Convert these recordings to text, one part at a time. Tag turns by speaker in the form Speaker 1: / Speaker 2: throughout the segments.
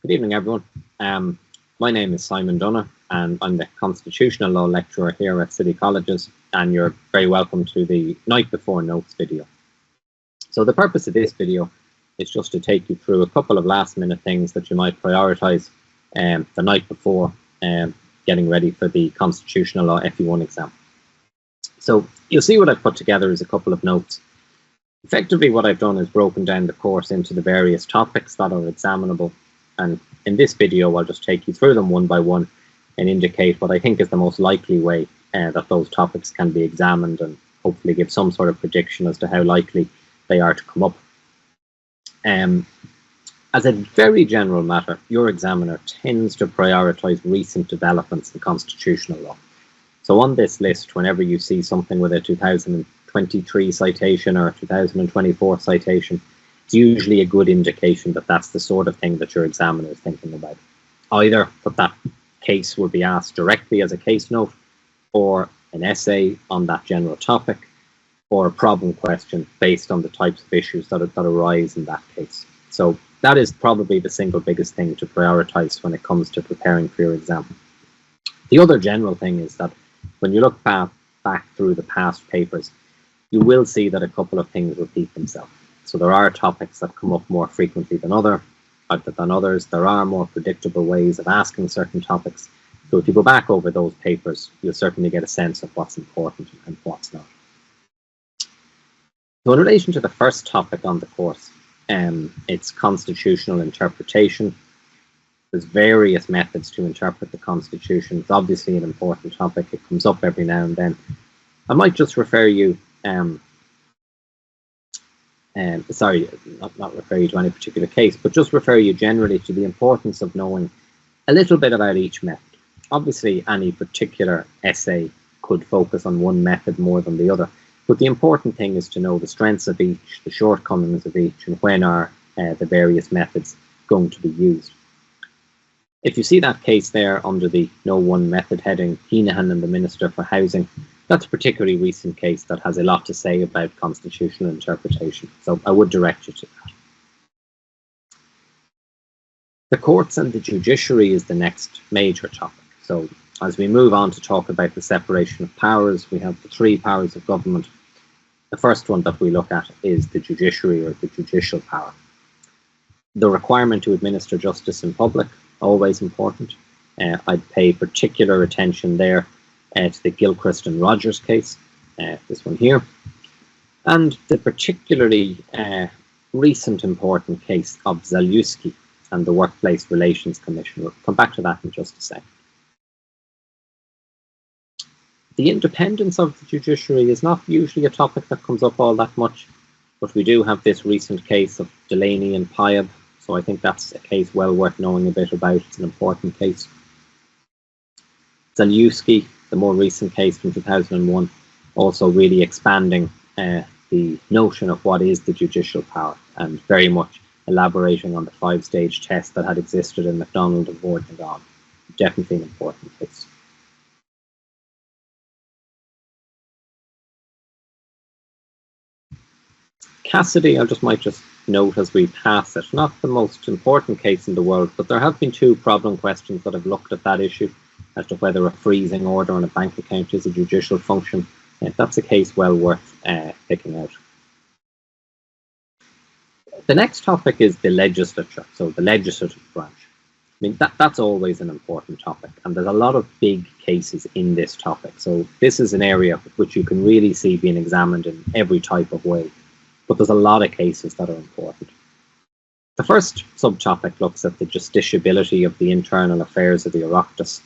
Speaker 1: Good evening, everyone. My name is Simon Dunner, and I'm the Constitutional Law Lecturer here at City Colleges, and you're very welcome to the Night Before Notes video. So the purpose of this video is just to take you through a couple of last-minute things that you might prioritise the night before getting ready for the Constitutional Law FE1 exam. So you'll see what I've put together is a couple of notes. Effectively, what I've done is broken down the course into the various topics that are examinable, and in this video I'll just take you through them one by one and indicate what I think is the most likely way that those topics can be examined, and hopefully give some sort of prediction as to how likely they are to come up. As a very general matter, your examiner tends to prioritise recent developments in constitutional law. So on this list, whenever you see something with a 2023 citation or a 2024 citation, it's usually a good indication that that's the sort of thing that your examiner is thinking about. Either that case will be asked directly as a case note, or an essay on that general topic, or a problem question based on the types of issues that arise in that case. So that is probably the single biggest thing to prioritise when it comes to preparing for your exam. The other general thing is that when you look back through the past papers, you will see that a couple of things repeat themselves. So there are topics that come up more frequently than others. There are more predictable ways of asking certain topics. So if you go back over those papers, you'll certainly get a sense of what's important and what's not. So in relation to the first topic on the course, it's constitutional interpretation. There's various methods to interpret the Constitution. It's obviously an important topic. It comes up every now and then. I might just refer you, sorry, not refer you to any particular case, but just refer you generally to the importance of knowing a little bit about each method. Obviously, any particular essay could focus on one method more than the other, but the important thing is to know the strengths of each, the shortcomings of each, and when are the various methods going to be used. If you see that case there under the No One Method heading, Heenahan and the Minister for Housing, that's a particularly recent case that has a lot to say about constitutional interpretation, so I would direct you to that. The courts and the judiciary is the next major topic. So as we move on to talk about the separation of powers, we have the three powers of government. The first one that we look at is the judiciary, or the judicial power. The requirement to administer justice in public, always important. I'd pay particular attention there to the Gilchrist and Rogers case, this one here, and the particularly recent important case of Zalewski and the Workplace Relations Commission. We'll come back to that in just a second. The independence of the judiciary is not usually a topic that comes up all that much, but we do have this recent case of Delaney and Pyab, so I think that's a case well worth knowing a bit about. It's an important case. Zalewski, the more recent case from 2001, also really expanding the notion of what is the judicial power, and very much elaborating on the five-stage test that had existed in MacDonald and Ward and Gone. Definitely an important case. Cassidy, might just note as we pass it, not the most important case in the world, but there have been two problem questions that have looked at that issue as to whether a freezing order on a bank account is a judicial function. That's a case well worth picking out. The next topic is the legislature, so the legislative branch. I mean, that's always an important topic, and there's a lot of big cases in this topic. So this is an area which you can really see being examined in every type of way, but there's a lot of cases that are important. The first subtopic looks at the justiciability of the internal affairs of the Oireachtas,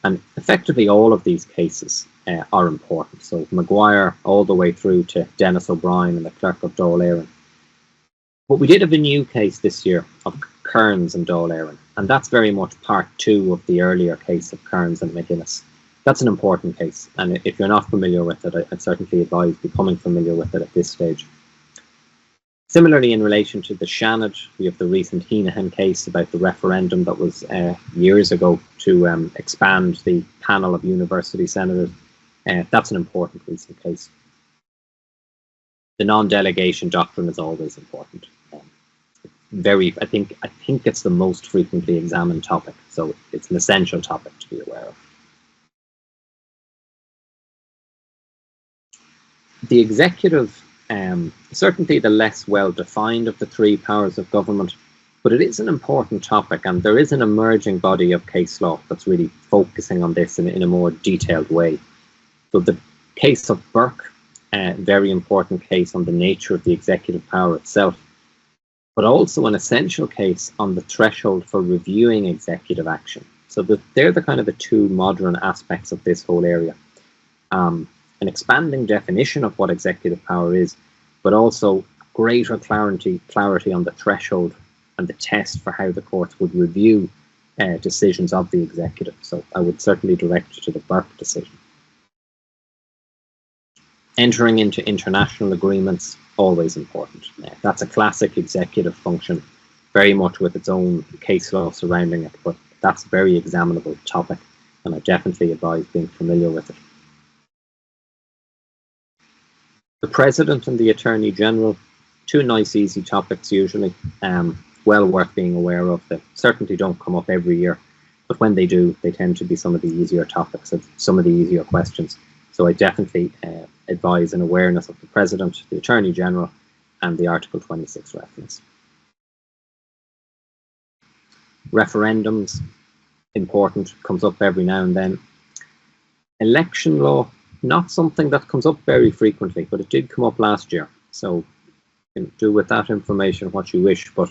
Speaker 1: and effectively all of these cases are important. So Maguire all the way through to Dennis O'Brien and the Clerk of Dáil Éireann. But we did have a new case this year of Kearns and Dáil Éireann, and that's very much part two of the earlier case of Kearns and McGuinness. That's an important case, and if you're not familiar with it, I'd certainly advise becoming familiar with it at this stage. Similarly, in relation to the Shannon, we have the recent Heenahan case about the referendum that was years ago to expand the panel of university senators. That's an important recent case. The non-delegation doctrine is always important. I think it's the most frequently examined topic, so it's an essential topic to be aware of. The executive, certainly the less well defined of the three powers of government, but it is an important topic, and there is an emerging body of case law that's really focusing on this in a more detailed way. So the case of Burke, a very important case on the nature of the executive power itself, but also an essential case on the threshold for reviewing executive action. So they're the kind of the two modern aspects of this whole area. An expanding definition of what executive power is, but also greater clarity on the threshold and the test for how the courts would review decisions of the executive. So I would certainly direct you to the Burke decision. Entering into international agreements, always important. That's a classic executive function, very much with its own case law surrounding it, but that's a very examinable topic, and I definitely advise being familiar with it. The President and the Attorney General, two nice easy topics usually, well worth being aware of. They certainly don't come up every year, but when they do, they tend to be some of the easier topics and some of the easier questions. So I definitely advise an awareness of the President, the Attorney General, and the Article 26 reference. Referendums, important, comes up every now and then. Election law, not something that comes up very frequently, but it did come up last year. So you can do with that information what you wish, but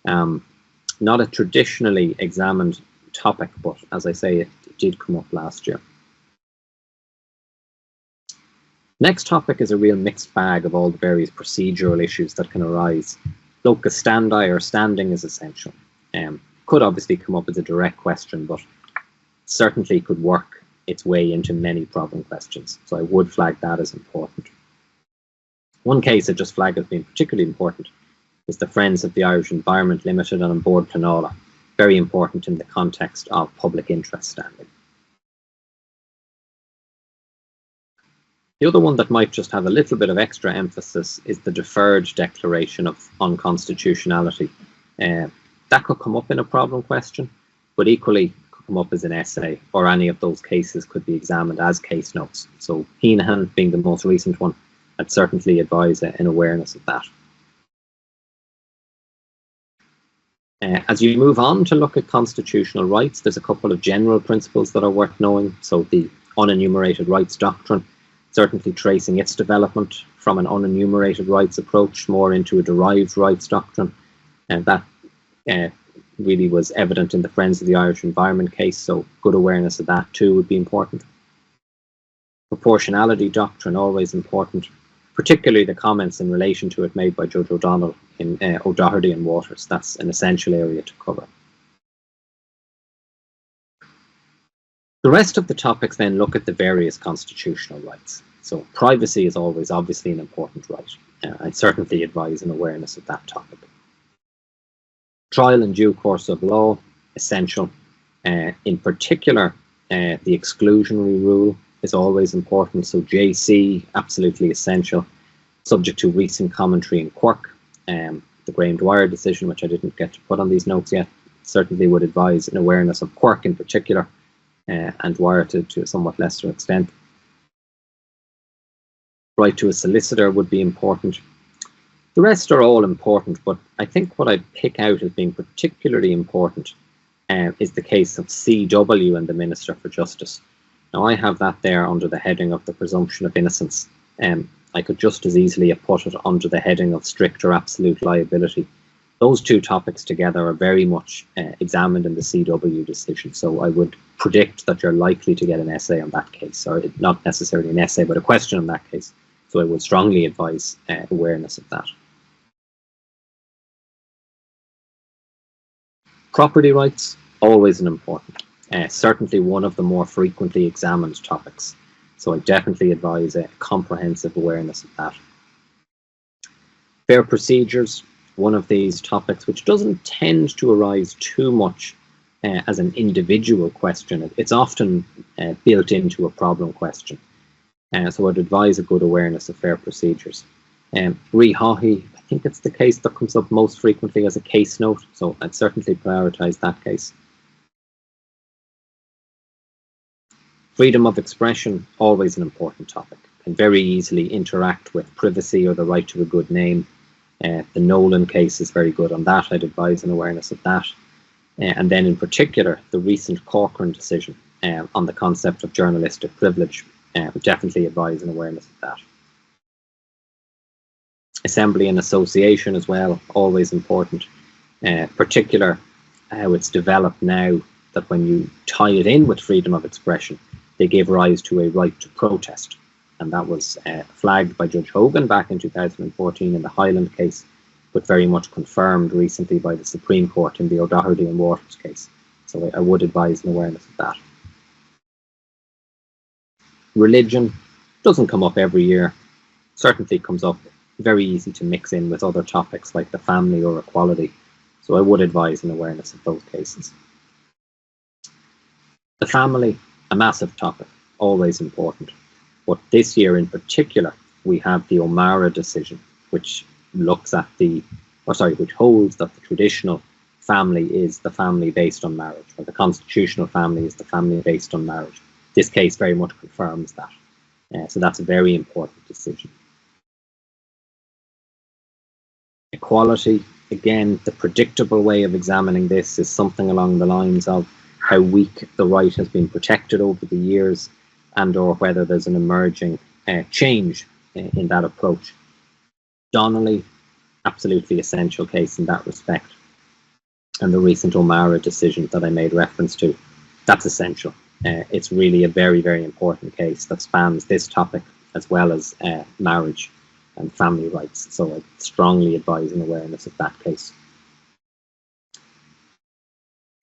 Speaker 1: not a traditionally examined topic, but as I say, it did come up last year. Next topic is a real mixed bag of all the various procedural issues that can arise. Locus standi, or standing, is essential. Could obviously come up as a direct question, but certainly could work its way into many problem questions. So I would flag that as important. One case I just flagged as being particularly important is the Friends of the Irish Environment Limited and An Bord Pleanála. Very important in the context of public interest standing. The other one that might just have a little bit of extra emphasis is the deferred declaration of unconstitutionality. That could come up in a problem question, but equally could come up as an essay, or any of those cases could be examined as case notes. So Heenahan being the most recent one, I'd certainly advise an awareness of that. As you move on to look at constitutional rights, there's a couple of general principles that are worth knowing. So the unenumerated rights doctrine, certainly tracing its development from an unenumerated rights approach more into a derived rights doctrine, and that really was evident in the Friends of the Irish Environment case, so good awareness of that too would be important. Proportionality doctrine, always important, particularly the comments in relation to it made by Judge O'Donnell in O'Doherty and Waters. That's an essential area to cover. The rest of the topics then look at the various constitutional rights. So privacy is always obviously an important right. I'd certainly advise an awareness of that topic. Trial and due course of law, essential. In particular, the exclusionary rule is always important. So JC, absolutely essential. Subject to recent commentary in Quirk, the Graham Dwyer decision, which I didn't get to put on these notes yet, certainly would advise an awareness of Quirk in particular, and Dwyer to a somewhat lesser extent. Right to a solicitor would be important. The rest are all important, but I think what I'd pick out as being particularly important is the case of CW and the Minister for Justice. Now I have that there under the heading of the presumption of innocence. I could just as easily have put it under the heading of strict or absolute liability. Those two topics together are very much examined in the CW decision, so I would predict that you're likely to get an essay on that case, or not necessarily an essay, but a question on that case. So I would strongly advise awareness of that. Property rights, always an important, certainly one of the more frequently examined topics. So I definitely advise a comprehensive awareness of that. Fair procedures, one of these topics which doesn't tend to arise too much as an individual question. It's often built into a problem question. So I'd advise a good awareness of fair procedures. Re Haughey, think it's the case that comes up most frequently as a case note, so I'd certainly prioritise that case. Freedom of expression, always an important topic, can very easily interact with privacy or the right to a good name. The Nolan case is very good on that. I'd advise an awareness of that. And then in particular, the recent Corcoran decision on the concept of journalistic privilege would definitely advise an awareness of that. Assembly and association as well, always important. Particular how it's developed now that when you tie it in with freedom of expression, they gave rise to a right to protest. And that was flagged by Judge Hogan back in 2014 in the Highland case, but very much confirmed recently by the Supreme Court in the O'Doherty and Waters case. So I would advise an awareness of that. Religion doesn't come up every year, certainly comes up very easy to mix in with other topics like the family or equality. So I would advise an awareness of those cases. The family, a massive topic, always important. But this year in particular, we have the O'Mara decision, which looks at which holds that the traditional family is the family based on marriage, or the constitutional family is the family based on marriage. This case very much confirms that. So that's a very important decision. Equality, again, the predictable way of examining this is something along the lines of how weak the right has been protected over the years, and or whether there's an emerging change in that approach. Donnelly, absolutely essential case in that respect. And the recent O'Mara decision that I made reference to, that's essential. It's really a very, very important case that spans this topic as well as marriage and family rights. So I strongly advise an awareness of that case.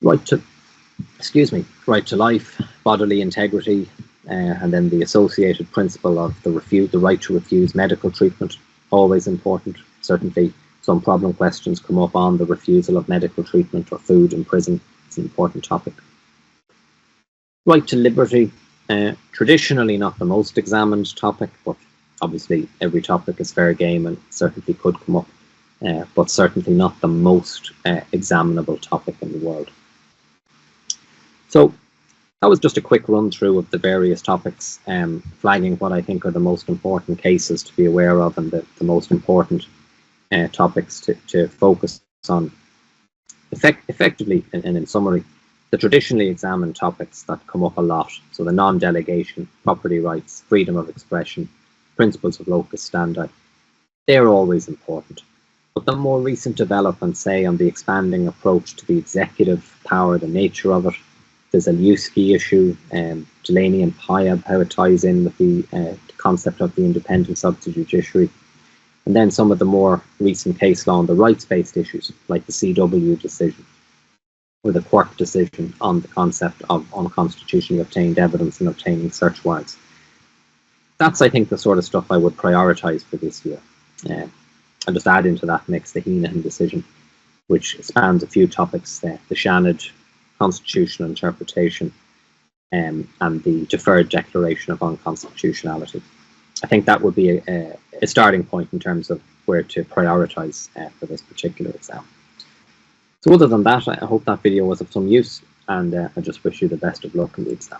Speaker 1: Right to life, bodily integrity, and then the associated principle of the right to refuse medical treatment, always important. Certainly some problem questions come up on the refusal of medical treatment or food in prison. It's an important topic. Right to liberty, traditionally not the most examined topic, but obviously every topic is fair game and certainly could come up, but certainly not the most examinable topic in the world. So that was just a quick run through of the various topics, flagging what I think are the most important cases to be aware of and the most important topics to focus on. Effectively, and in summary, the traditionally examined topics that come up a lot, so the non-delegation, property rights, freedom of expression, principles of locus standi, they're always important. But the more recent developments, say, on the expanding approach to the executive power, the nature of it, there's a Lewski issue, Delaney and Pyab, how it ties in with the concept of the independence of the judiciary, and then some of the more recent case law on the rights-based issues, like the CW decision, or the Quirk decision on the concept of unconstitutionally obtained evidence and obtaining search warrants. That's, I think, the sort of stuff I would prioritise for this year. I'll just add into that mix the Heenan decision, which spans a few topics, the Shannon constitutional interpretation and the deferred declaration of unconstitutionality. I think that would be a starting point in terms of where to prioritise for this particular exam. So other than that, I hope that video was of some use, and I just wish you the best of luck in the exam.